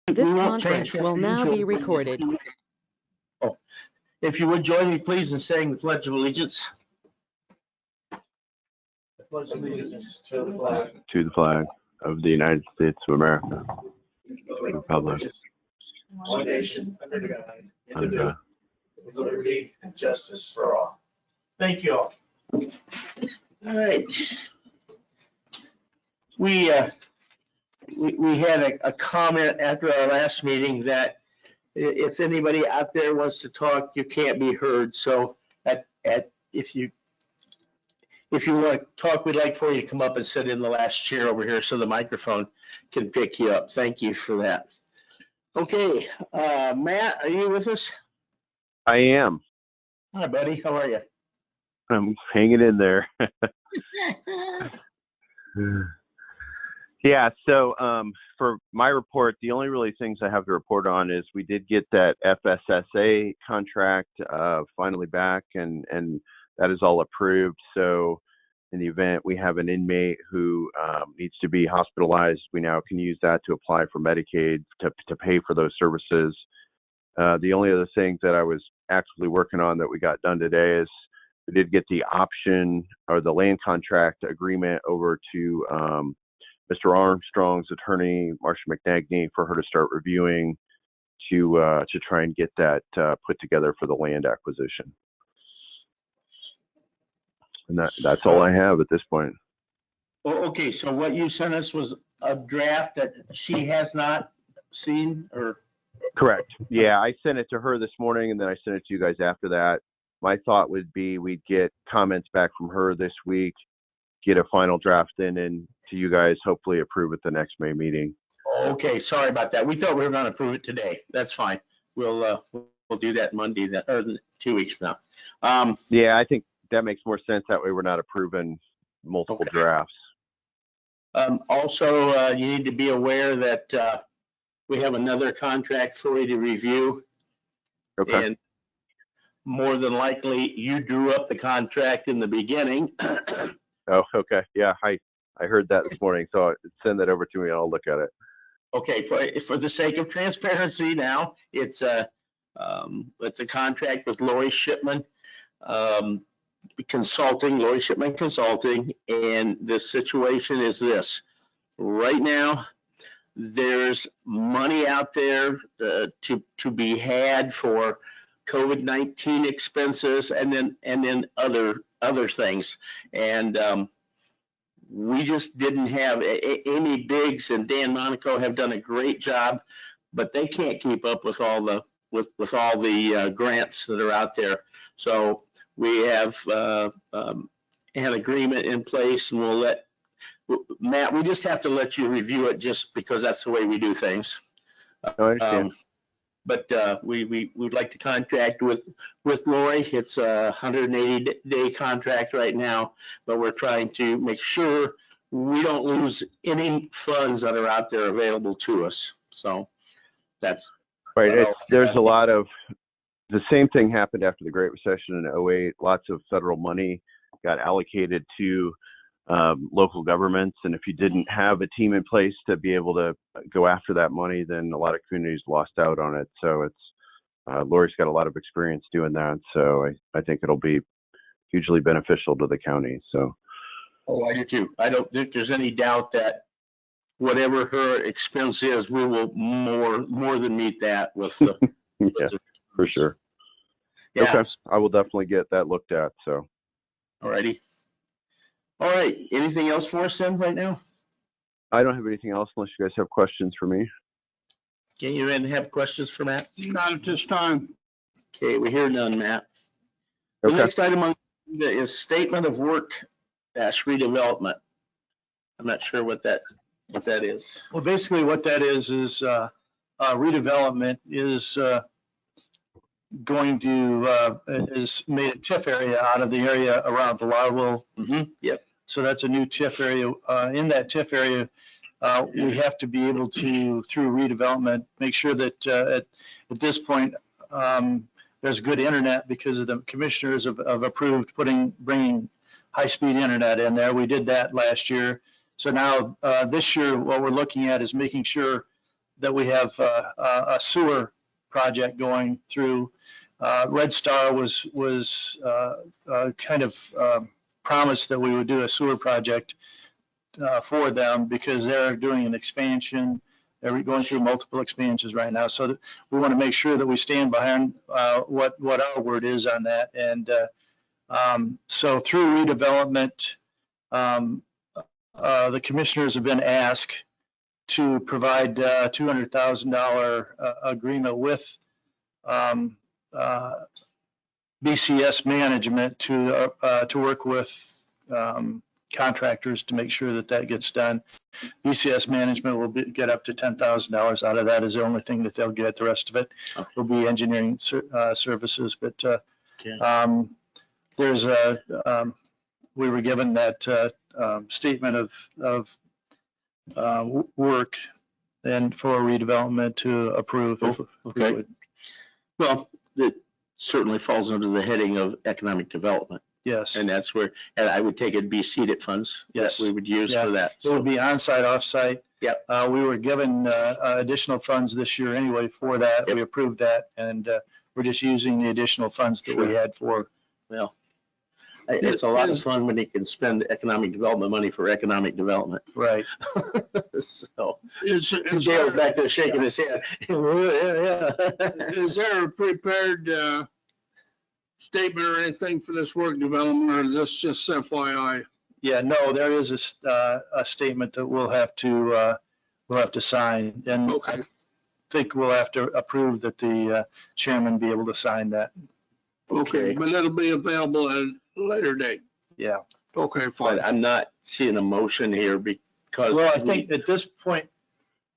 This conference will now be recorded. Oh, if you would join me, please, in saying the Pledge of Allegiance. I pledge allegiance to the flag to the flag of the United States of America, Republic, one nation under God, under God. with liberty and justice for all. Thank you all. All right. We had a comment after our last meeting that if anybody out there wants to talk, you can't be heard. So if you want to talk, we'd like for you to come up and sit in the last chair over here so the microphone can pick you up. Thank you for that. Okay, Matt, are you with us? I am. Hi, buddy. How are you? I'm hanging in there. Yeah, so for my report, the only really things I have to report on is we did get that FSSA contract finally back, and that is all approved. So in the event we have an inmate who needs to be hospitalized, we now can use that to apply for Medicaid to pay for those services. The only other thing that I was actively working on that we got done today is we did get the option or the land contract agreement over to Mr. Armstrong's attorney, Marsha McNagny, for her to start reviewing to try and get that put together for the land acquisition. And that's all I have at this point. Well, okay, so what you sent us was a draft that she has not seen, or? Correct. Yeah, I sent it to her this morning, and then I sent it to you guys after that. My thought would be we'd get comments back from her this week, get a final draft in, and to you guys, hopefully approve at the next May meeting. Okay, sorry about that. We thought we were going to approve it today. That's fine. We'll do that Monday, or 2 weeks from now. Yeah, I think that makes more sense. That way we're not approving multiple drafts. Also, you need to be aware that we have another contract for you to review. Okay. And more than likely, you drew up the contract in the beginning. Oh, okay. Yeah, I heard that this morning, so send that over to me and I'll look at it. Okay, for the sake of transparency now, it's a contract with Lori Shipman Consulting, Lori Shipman Consulting, and the situation is this. Right now, there's money out there to be had for COVID-19 expenses and then other things. And we just didn't have, Amy Biggs and Dan Monaco have done a great job, but they can't keep up with all the grants that are out there. So we have an agreement in place, and we'll let Matt, we just have to let you review it just because that's the way we do things. I understand. But we would like to contract with Lori. It's a 180-day contract right now, but we're trying to make sure we don't lose any funds that are out there available to us. So that's right. There's a lot of the same thing happened after the Great Recession in 2008. Lots of federal money got allocated to local governments, and if you didn't have a team in place to be able to go after that money, then a lot of communities lost out on it. So it's Lori's got a lot of experience doing that, so I think it'll be hugely beneficial to the county. So I do too. I don't think there's any doubt that whatever her expense is, we will more than meet that with the yeah, for sure. Yeah. Okay, I will definitely get that looked at. So alrighty. All right, anything else for us then right now? I don't have anything else unless you guys have questions for me. Can you have questions for Matt? Not at this time. Okay, we hear none, Matt. The Okay. next item on the agenda is statement of work redevelopment. I'm not sure what that is. Well, basically what that is redevelopment is going to, is made a TIF area out of the area around the Larwell. Yep. So that's a new TIF area. In that TIF area, we have to be able to, through redevelopment, make sure that at this point, there's good internet because of the commissioners have approved bringing high-speed internet in there. We did that last year. So now this year, what we're looking at is making sure that we have a sewer project going through. Red Star was kind of promised that we would do a sewer project for them because they're doing an expansion. They're going through multiple expansions right now. So we want to make sure that we stand behind what our word is on that. And so through redevelopment, the commissioners have been asked to provide $200,000 agreement with BCS management to work with contractors to make sure that that gets done. BCS management will get up to $10,000 out of that is the only thing that they'll get. The rest of it will be engineering services. But there's we were given that statement of work and for redevelopment to approve. Okay. Well, it certainly falls under the heading of economic development. Yes. And that's where, and I would take it be seeded funds. Yes. That we would use for that. It would be on-site, off-site. Yep. We were given additional funds this year anyway for that. Yep. We approved that, and we're just using the additional funds that we had for. Well, it's a lot of fun when you can spend economic development money for economic development. Right. So, Is Dale's back there shaking his head. Yeah. is there a prepared statement or anything for this work development, or is this just FYI? Yeah, no, there is a statement that we'll have to sign, and Okay. I think we'll have to approve that the chairman be able to sign that. Okay, but it'll be available at a later date. Yeah. Okay, fine. But I'm not seeing a motion here because. Well, I think at this point,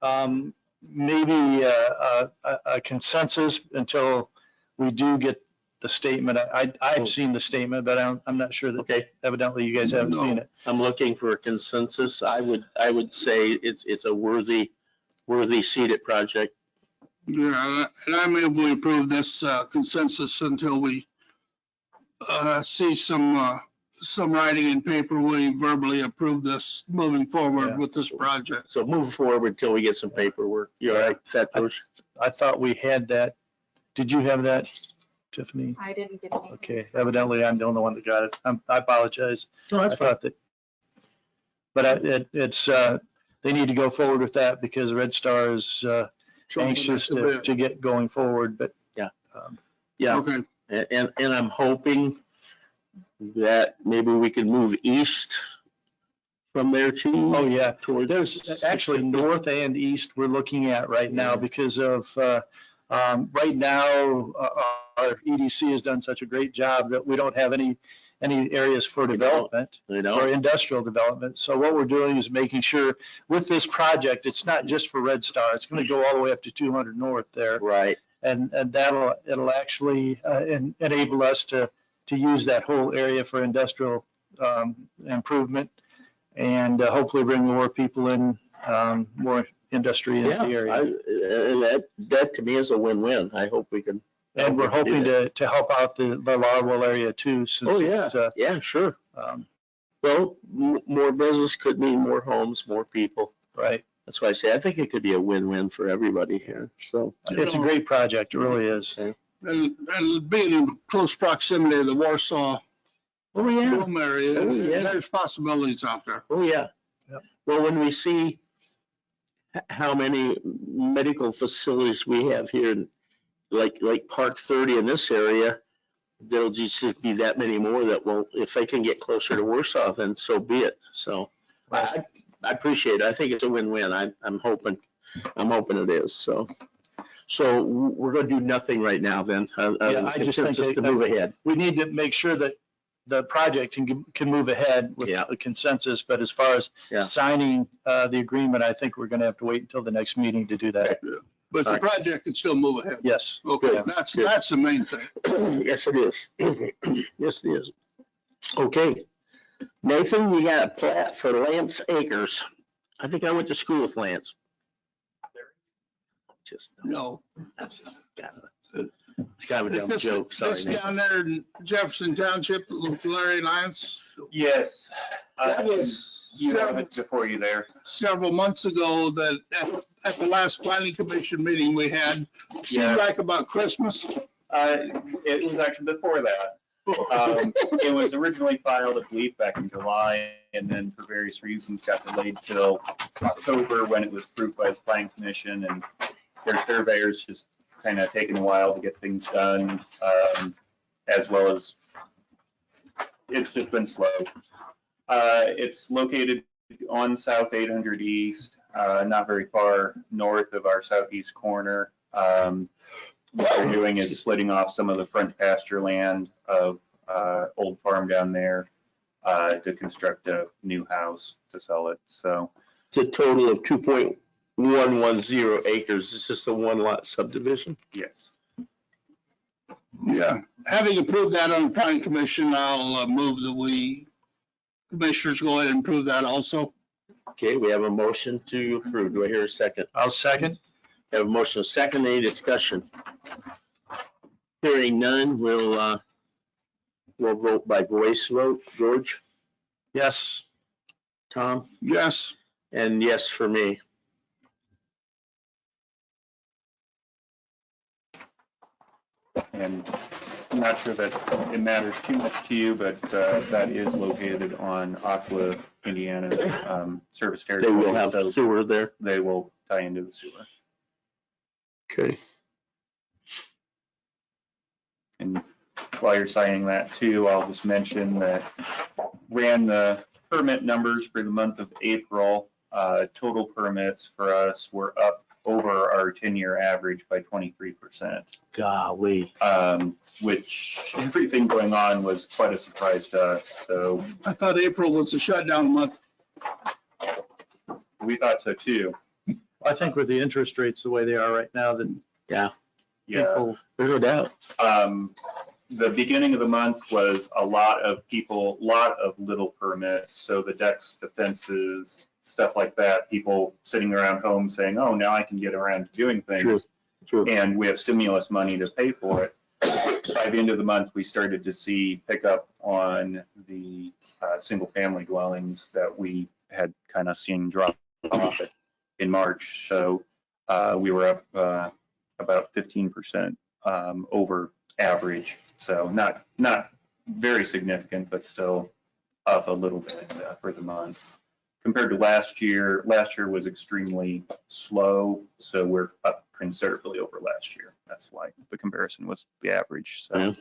maybe a consensus until we do get the statement. I've seen the statement, but I'm not sure that Okay, evidently you guys haven't No. seen it. I'm looking for a consensus. I would say it's a worthy seeded project. Yeah, and I move we approve this consensus until we see some writing in paper. We verbally approve this moving forward Yeah. with this project. So move forward until we get some paperwork. You all right, Fat Push? I thought we had that. Did you have that, Tiffany? I didn't get anything. Okay, evidently I'm the only one that got it. I apologize. No, I thought that, but it's they need to go forward with that because Red Star is anxious to get going forward, but. Yeah, Okay, and I'm hoping that maybe we can move east from there too. Oh, yeah. Towards. There's actually north and east we're looking at right now because of, right now, our EDC has done such a great job that we don't have any areas for development You or know, industrial development. So what we're doing is making sure with this project, it's not just for Red Star. It's going to go all the way up to 200 north there. right. And it'll actually enable us to use that whole area for industrial improvement and hopefully bring more people in, more industry into Yeah, the area. and that to me is a win-win. I hope we can. And we're hoping do to help out the Larwell area too, since Oh, yeah, it's, yeah, sure. um, Well, more business could mean more homes, more people. right. That's why I say I think it could be a win-win for everybody here. So, It's a great project, it really is. and being in close proximity to the Warsaw oh, yeah. Dome area, Oh, yeah. there's possibilities out there. Oh, yeah. Yep. Well, when we see how many medical facilities we have here, like Park 30 in this area, there'll just be that many more that will, if they can get closer to Warsaw, then so be it. So I appreciate it. I think it's a win-win. I'm hoping it is. So we're going to do nothing right now then. Yeah, I just think to move ahead. We need to make sure that the project can move ahead with Yeah. a consensus, but as far as Yeah. signing the agreement, I think we're going to have to wait until the next meeting to do that. But the All right. project can still move ahead. Yes. Okay, Good. that's the main thing. Yes, it is. Yes, it is. Okay. Nathan, we got a plat for Lance Acres. I think I went to school with Lance. Just, No, that's just it's kind of a dumb It's joke, sorry. It's Nathan. down there in Jefferson Township with Larry Lance. Yes, You have it before you there. Several months ago that at the last planning commission meeting we had, Yeah. seemed like about Christmas. It was actually before that. It was originally filed, I believe, back in July, and then for various reasons got delayed till October when it was approved by the planning commission, and their surveyors just kind of taking a while to get things done, as well as it's just been slow. It's located on South 800 East, not very far north of our southeast corner. What they're doing is splitting off some of the front pasture land of old farm down there to construct a new house to sell it. So It's a total of 2.110 acres. It's just a one lot subdivision. yes. Yeah, having approved that on the planning commission, I'll move that we commissioners go ahead and approve that also. Okay, we have a motion to approve. Do I hear a second? I'll second. We have a motion, a second, any discussion? Hearing none, we'll vote by voice vote. George, Yes. Tom, Yes, and yes for me. And I'm not sure that it matters too much to you, but that is located on Aqua, Indiana, service They territory. will have So sewer there. they will tie into the sewer. Okay. And while you're signing that too, I'll just mention that ran the permit numbers for the month of April. Total permits for us were up over our 10-year average by 23%, Golly. which everything going on was quite a surprise to us. So I thought April was a shutdown month. we thought so too. I think with the interest rates the way they are right now, that Yeah, Yeah. people, there's no doubt. The beginning of the month was a lot of little permits. So the decks, the fences, stuff like that, people sitting around home saying, oh, now I can get around to doing things. True. And we have stimulus money to pay for it. By the end of the month, we started to see pickup on the single family dwellings that we had kind of seen drop off in March. So we were up about 15% over average. So not very significant, but still up a little bit for the month. Compared to last year was extremely slow, so we're up considerably over last year. That's why the comparison was the average. So, Yeah.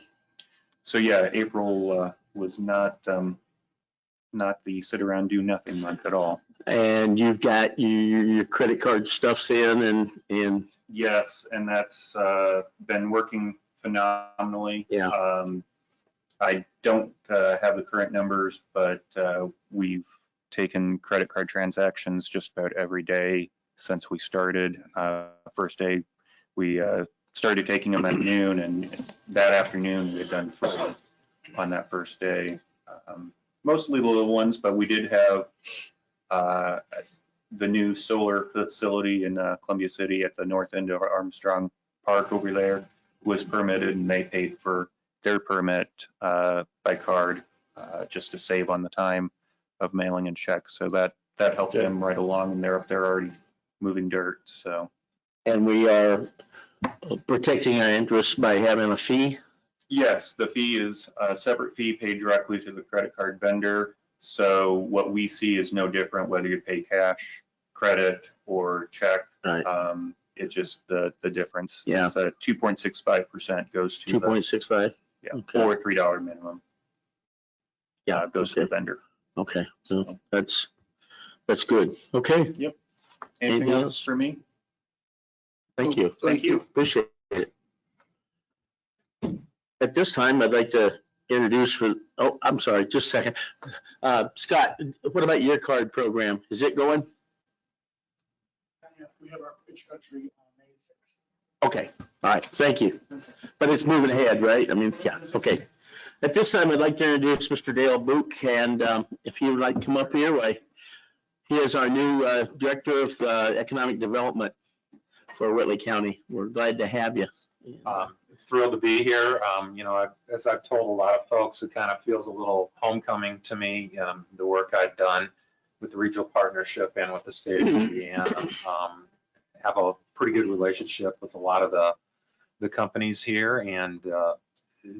so yeah, April was not the sit around do nothing month at all. And you've got your credit card stuff's in and Yes, and that's been working phenomenally. Yeah. I don't have the current numbers, but we've taken credit card transactions just about every day since we started. First day, we started taking them at noon, and that afternoon we had done 3 on that first day. Mostly little ones, but we did have the new solar facility in Columbia City at the north end of Armstrong Park over there was permitted, and they paid for their permit by card just to save on the time of mailing and checks. So that helped them right along, and they're up there already moving dirt. So we are protecting our interests by having a fee. yes, the fee is a separate fee paid directly to the credit card vendor. So what we see is no different whether you pay cash, credit, or check. Right. It's just the difference. Yeah. It's 2.65% goes to 2.65. yeah, Okay. or $3 minimum. Yeah. Goes to the vendor. Okay. So that's good. Okay. Anything Anything else else? for me? Thank you. Thank you. Appreciate it. At this time, I'd like to introduce I'm sorry, just a second. Scott, what about your card program? Is it going? We have our introductory on May 6th. Okay, all right, thank you. But it's moving ahead, right? I mean, yeah, okay. At this time, I'd like to introduce Mr. Dale Book, and if he would like to come up here, he is our new Director of Economic Development for Whitley County. We're glad to have you. Thrilled to be here. As I've told a lot of folks, it kind of feels a little homecoming to me, the work I've done with the regional partnership and with the state of Indiana. Have a pretty good relationship with a lot of the companies here, and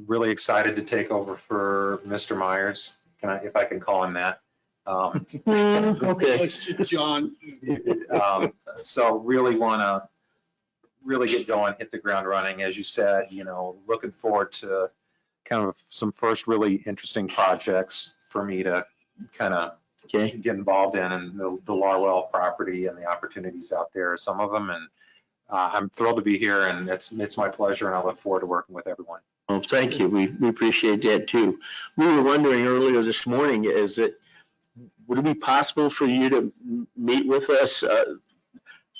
really excited to take over for Mr. Myers, if I can call him that. Okay. John, So really want to get going, hit the ground running. As you said, looking forward to kind of some first really interesting projects for me to kind of get involved in, and the Larwell property and the opportunities out there are some of them. And I'm thrilled to be here, and it's my pleasure, and I look forward to working with everyone. Well, thank you. We appreciate that too. We were wondering earlier this morning, would it be possible for you to meet with us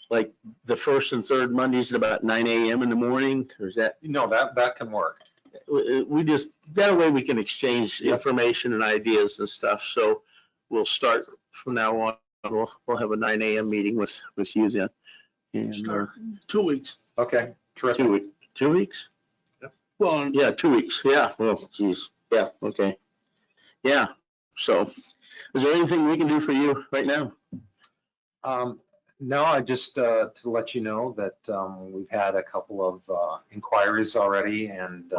like the first and third Mondays at about 9 a.m. in the morning? Or is that? No, that can work. That way we can exchange information and ideas and stuff. So we'll start from now on. We'll have a 9 a.m. meeting with you then. And, 2 weeks. Okay, terrific. 2 weeks? Well, Yeah, 2 weeks. Yeah. Well, geez. Yeah. Okay. Yeah. So is there anything we can do for you right now? No, I just to let you know that we've had a couple of inquiries already and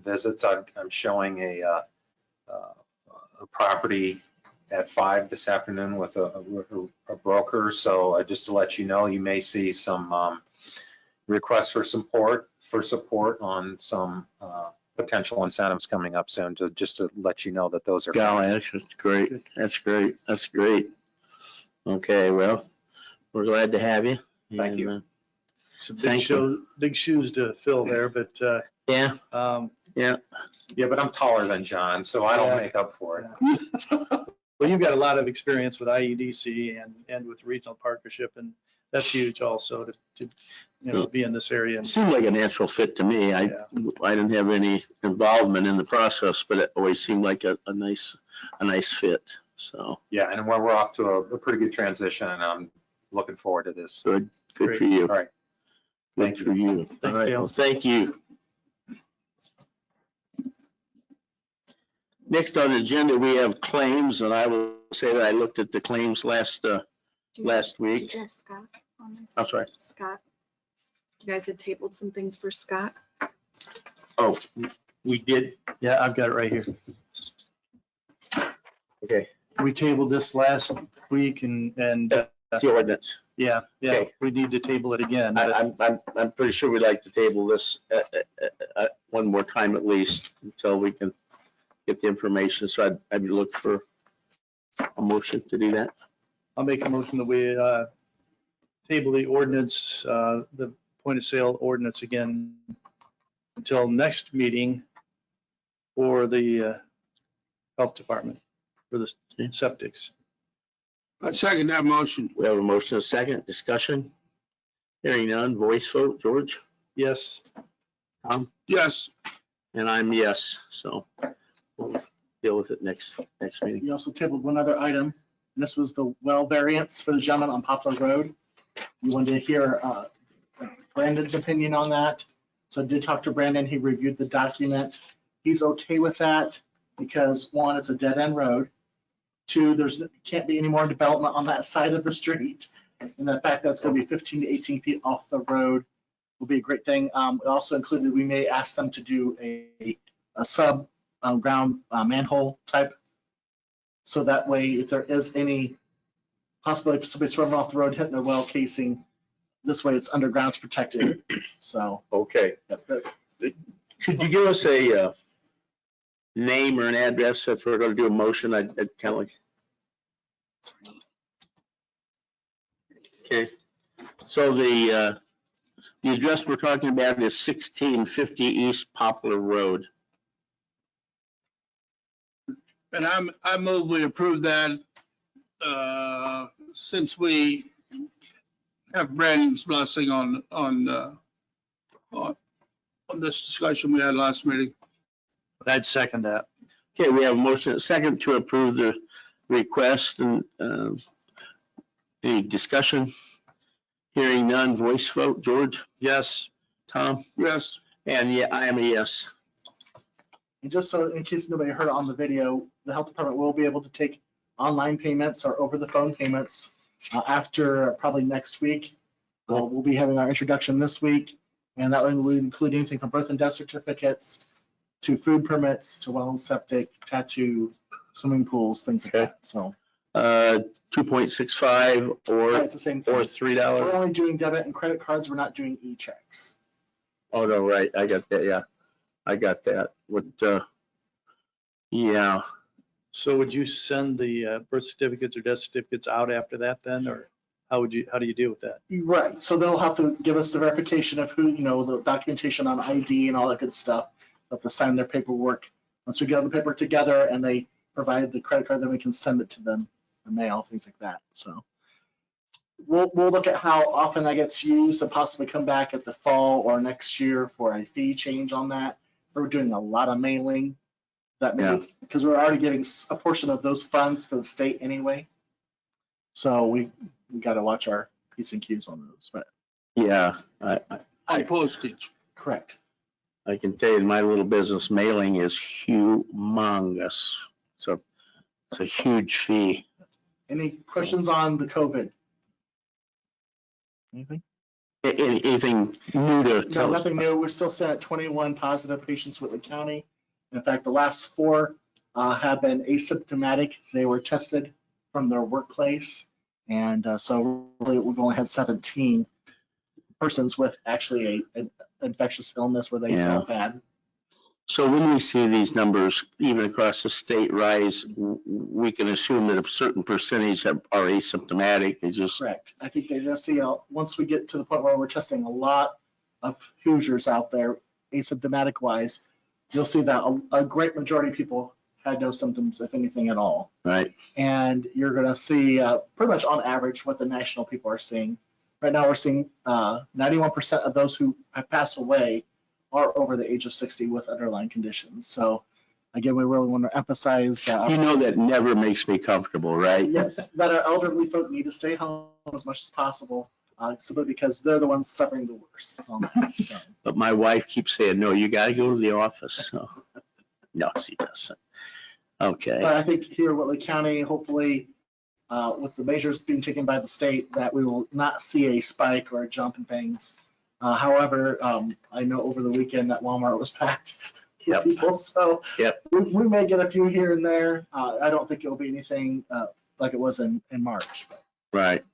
visits. I'm showing a property at 5 this afternoon with a broker. So just to let you know, you may see some requests for support on some potential incentives coming up soon. Just to let you know that those are. Golly, that's great. That's great. That's great. Okay, well, we're glad to have you. Thank you. Some Thank you. big shoes to fill there, but Yeah. Yeah, but I'm taller than John, so I don't make up for it. well, you've got a lot of experience with IEDC and with regional partnership, and that's huge also to be in this area. It seemed like a natural fit to me. I didn't have any involvement in the process, but it always seemed like a nice fit. So. Yeah, and we're off to a pretty good transition, and I'm looking forward to this. Good Great. for you. All right. Thank you. All right, well, thank you. Next on the agenda, we have claims, and I will say that I looked at the claims last week. Did you have Scott on there? I'm sorry. Scott? You guys had tabled some things for Scott? Oh, we did. Yeah, I've got it right here. Okay. We tabled this last week and That's the ordinance. yeah, Okay. we need to table it again. I'm pretty sure we'd like to table this one more time at least until we can get the information. So I'd look for a motion to do that. I'll make a motion that we table the ordinance, the point of sale ordinance again until next meeting for the health department, for the septics. I second that motion. We have a motion, a second, discussion. Hearing none, voice vote, George? Yes. Tom? Yes. And I'm yes, so we'll deal with it next meeting. We also tabled one other item, and this was the well variance for the gentleman on Poplar Road. We wanted to hear Brandon's opinion on that. So I did talk to Brandon. He reviewed the document. He's okay with that because one, it's a dead end road. Two, can't be any more development on that side of the street. And the fact that it's going to be 15 to 18 feet off the road will be a great thing. It also included, we may ask them to do a sub ground manhole type. So that way, if there is any possibility of somebody swerving off the road, hitting their well casing, this way it's underground, it's protected. So. Okay. Could you give us a name or an address if we're going to do a motion? I'd kind of like. Okay. So the address we're talking about is 1650 East Poplar Road. And I move we approve that since we have Brandon's blessing on this discussion we had last meeting. I'd second that. Okay, we have a motion, a second to approve the request, and any discussion? Hearing none, voice vote. George? Yes. Tom? Yes. And yeah, I am a yes. And just so in case nobody heard on the video, the health department will be able to take online payments or over the phone payments after probably next week. We'll be having our introduction this week, and that will include anything from birth and death certificates to food permits to well and septic, tattoo, swimming pools, things like that. So 2.65 or it's the same thing. or We're $3. only doing debit and credit cards. We're not doing e-checks. Oh, no, right. I got that. Yeah, I got that. What, yeah. So would you send the birth certificates or death certificates out after that then, or how do you deal with that? Right. So they'll have to give us the verification of who, the documentation on ID and all that good stuff. They'll have to sign their paperwork. Once we get all the paperwork together and they provide the credit card, then we can send it to them in mail, things like that. So we'll look at how often that gets used and possibly come back at the fall or next year for a fee change on that. We're doing a lot of mailing. Because we're already giving a portion of those funds to the state anyway. So we got to watch our P's and Q's on those, but. Yeah, On postage. Correct. I can tell you my little business mailing is humongous. So it's a huge fee. Any questions on the COVID? Anything? Anything new to No, tell us? nothing new. We're still sitting at 21 positive patients with Whitley County. In fact, the last 4 have been asymptomatic. They were tested from their workplace. And so really we've only had 17 persons with actually an infectious illness where they felt bad. So when we see these numbers, even across the state rise, we can assume that a certain percentage are asymptomatic. They just. Correct. I think they're going to see, once we get to the point where we're testing a lot of Hoosiers out there, asymptomatic wise, you'll see that a great majority of people had no symptoms, if anything at all. Right. And you're going to see pretty much on average what the national people are seeing. Right now, we're seeing 91% of those who have passed away are over the age of 60 with underlying conditions. So again, we really want to emphasize. That never makes me comfortable, right? Yes, that our elderly folk need to stay home as much as possible, simply because they're the ones suffering the worst on that. So. But my wife keeps saying, no, you got to go to the office. So. No, she doesn't. Okay. But I think here in Whitley County, hopefully, with the measures being taken by the state, that we will not see a spike or a jump in things. However, I know over the weekend that Walmart was packed with people, so we may get a few here and there. I don't think it will be anything like it was in March. Right.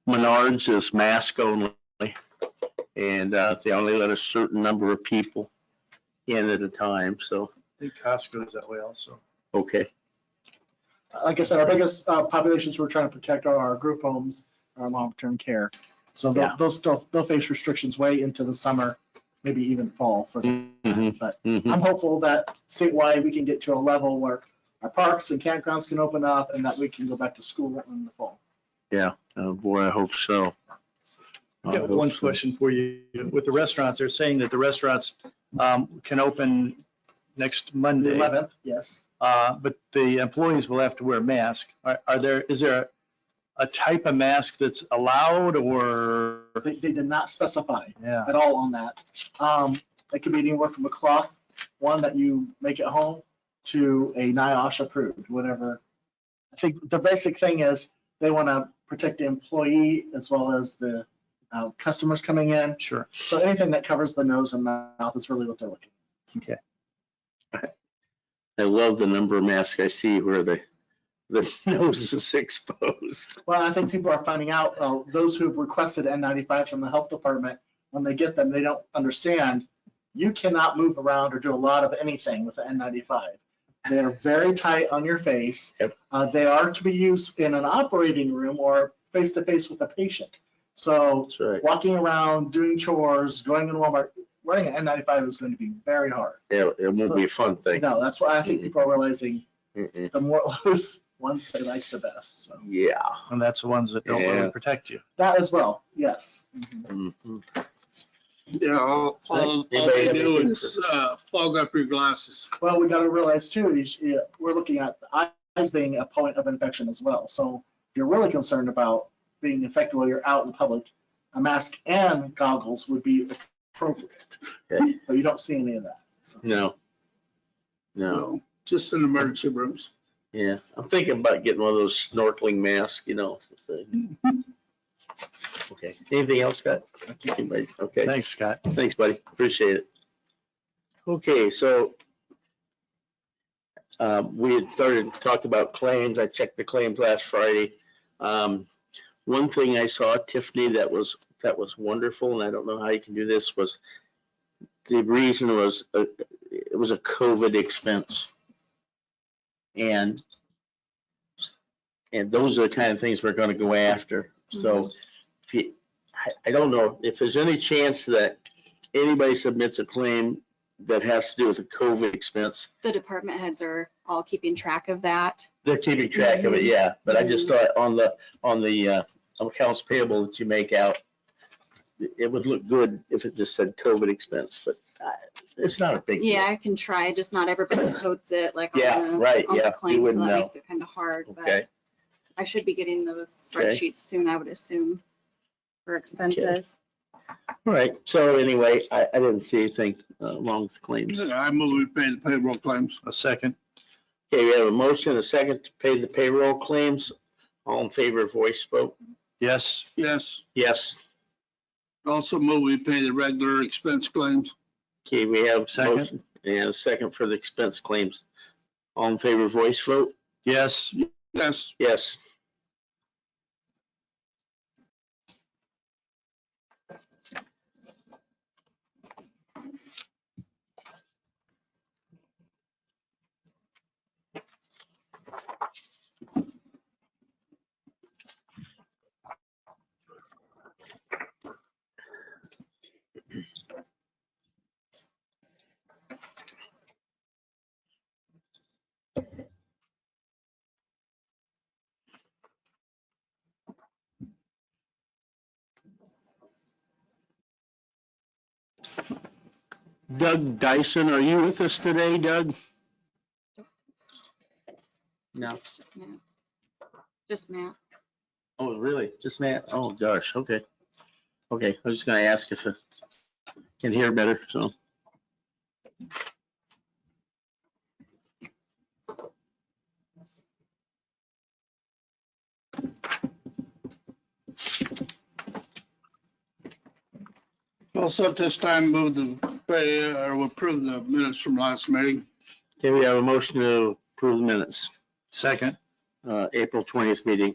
Menards is mask only, and they only let a certain number of people in at a time, so. I think Costco is that way also. Okay. Like I said, our biggest populations we're trying to protect are our group homes, our long-term care. So they'll face restrictions way into the summer, maybe even fall for them. But I'm hopeful that statewide we can get to a level where our parks and campgrounds can open up and that we can go back to school in the fall. Yeah, oh boy, I hope so. One question for you. With the restaurants, they're saying that the restaurants can open next Monday. The 11th, yes. But the employees will have to wear a mask. Is there a type of mask that's allowed, or? They did not specify Yeah. at all on that. It could be anywhere from a cloth, one that you make at home, to a NIOSH approved, whatever. I think the basic thing is they want to protect the employee as well as the customers coming in. Sure. So anything that covers the nose and mouth is really what they're looking at. Okay. I love the number of masks I see where the nose is exposed. Well, I think people are finding out, those who've requested N95s from the health department, when they get them, they don't understand. You cannot move around or do a lot of anything with the N95. They're very tight on your face. Yep. They are to be used in an operating room or face-to-face with a patient. So That's right. walking around, doing chores, going to Walmart, wearing an N95 is going to be very hard. Yeah, it won't be a fun thing. No, that's why I think people are realizing the more loose ones they like the best. So. Yeah. And that's the ones that don't really protect you. That as well, yes. Yeah, all they do is fog up your glasses. Well, we got to realize too, we're looking at the eyes being a point of infection as well. So if you're really concerned about being infected while you're out in public, a mask and goggles would be appropriate. Okay. But you don't see any of that. So. No. No. No, just in emergency rooms. Yes. I'm thinking about getting one of those snorkeling masks, you know. Okay. Anything else, Scott? Anybody? Okay. Thanks, Scott. Thanks, buddy. Appreciate it. Okay, so we had started to talk about claims. I checked the claims last Friday. One thing I saw, Tiffany, that was wonderful, and I don't know how you can do this, was the reason was it was a COVID expense. And those are the kind of things we're going to go after. So if you, I don't know if there's any chance that anybody submits a claim that has to do with a COVID expense. The department heads are all keeping track of that. They're keeping track of it, yeah. But I just thought on the accounts payable that you make out, it would look good if it just said COVID expense, but it's not a big deal. Yeah, I can try, just not everybody codes it like Yeah, on the, right, on yeah, the you claim, so wouldn't that know. makes it kind of hard, but Okay, I should be getting those Okay. spreadsheets soon, I would assume, for expenses. all right. So anyway, I didn't see anything wrong with the claims. I move we pay the payroll claims. A second. Okay, we have a motion, a second to pay the payroll claims. All in favor, voice vote? Yes. Yes. Yes. Also move we pay the regular expense claims. Okay, we have a Second. motion and a second for the expense claims. All in favor, voice vote? Yes. Yes. Yes. Doug Dyson, are you with us today, Doug? No. Just Matt. Just Matt. Oh, really? Just Matt? Oh, gosh, okay. Okay, I was just gonna ask if I can hear better, so. Also at this time move the pay or approve the minutes from last meeting. Okay, we have a motion to approve the minutes, Second. April 20th meeting.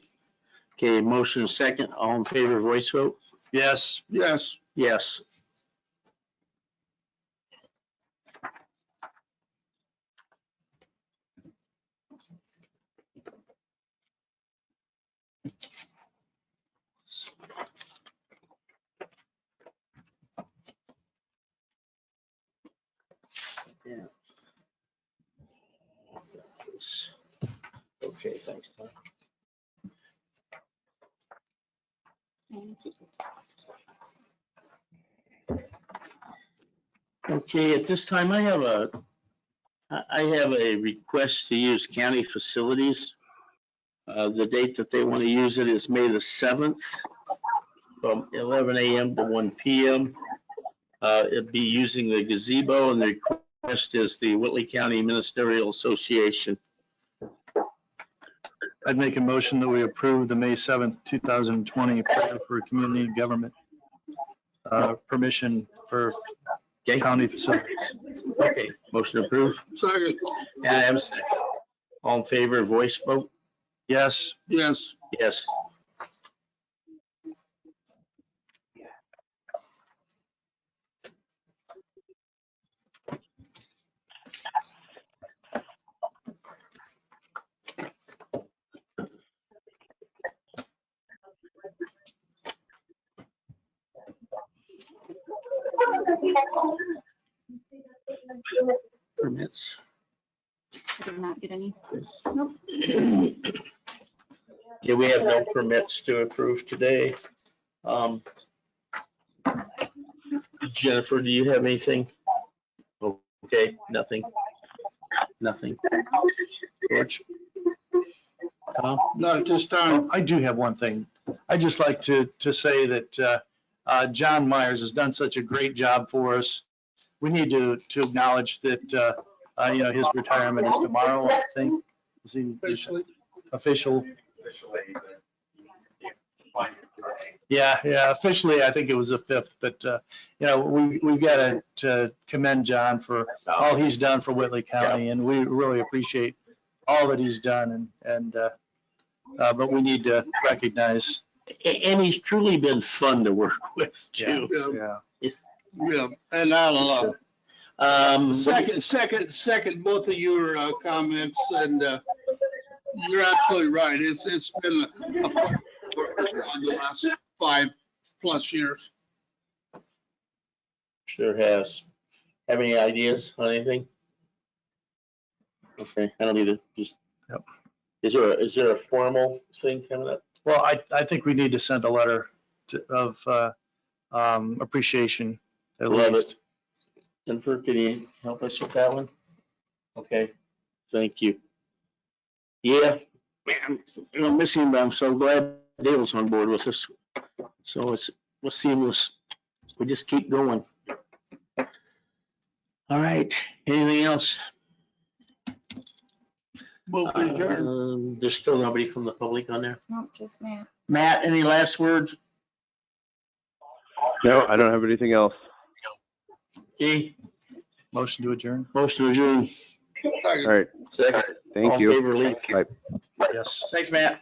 Okay, motion second, all in favor, voice vote? Yes. Yes. Yes. Yeah. Okay, thanks, Tom. Thank you. Okay, at this time, I have a request to use county facilities. The date that they want to use it is May the 7th from 11 a.m. to 1 p.m. It'd be using the gazebo, and the request is the Whitley County Ministerial Association. I'd make a motion that we approve the May 7th, 2020 prayer for community and government permission for Okay. county facilities. Okay, motion approved. Second. And I have a second. All in favor, voice vote? Yes. Yes. Yes. Permits. I did not get any. Okay, we have no permits to approve today. Jennifer, do you have anything? Okay, nothing. Nothing. George? Tom? Not at this time. I do have one thing. I'd just like to say that John Myers has done such a great job for us. We need to acknowledge that, his retirement is tomorrow, I think. Is he official? Yeah, officially, I think it was the 5th, but, we've got to commend John for all he's done for Whitley County, and we really appreciate all that he's done, but we need to recognize. And he's truly been fun to work with too. Yeah, and I don't know. Second, both of your comments, and you're absolutely right. It's been a part of the last 5+ years. Sure has. Have any ideas on anything? Okay, I don't either. Just, Yep. Is there a formal thing coming up? Well, I think we need to send a letter of appreciation at Love least. it. Jennifer, can you help us with that one? Okay, thank you. Yeah, man, I'm missing him, but I'm so glad Dale's on board with us. So it's seamless. We just keep going. All right, anything else? There's still nobody from the public on there. Nope, just Matt. Matt, any last words? No, I don't have anything else. Okay, Motion to adjourn? motion to adjourn. All right. Second. Thank All in you. favor, Lee? Bye. Yes. Thanks, Matt.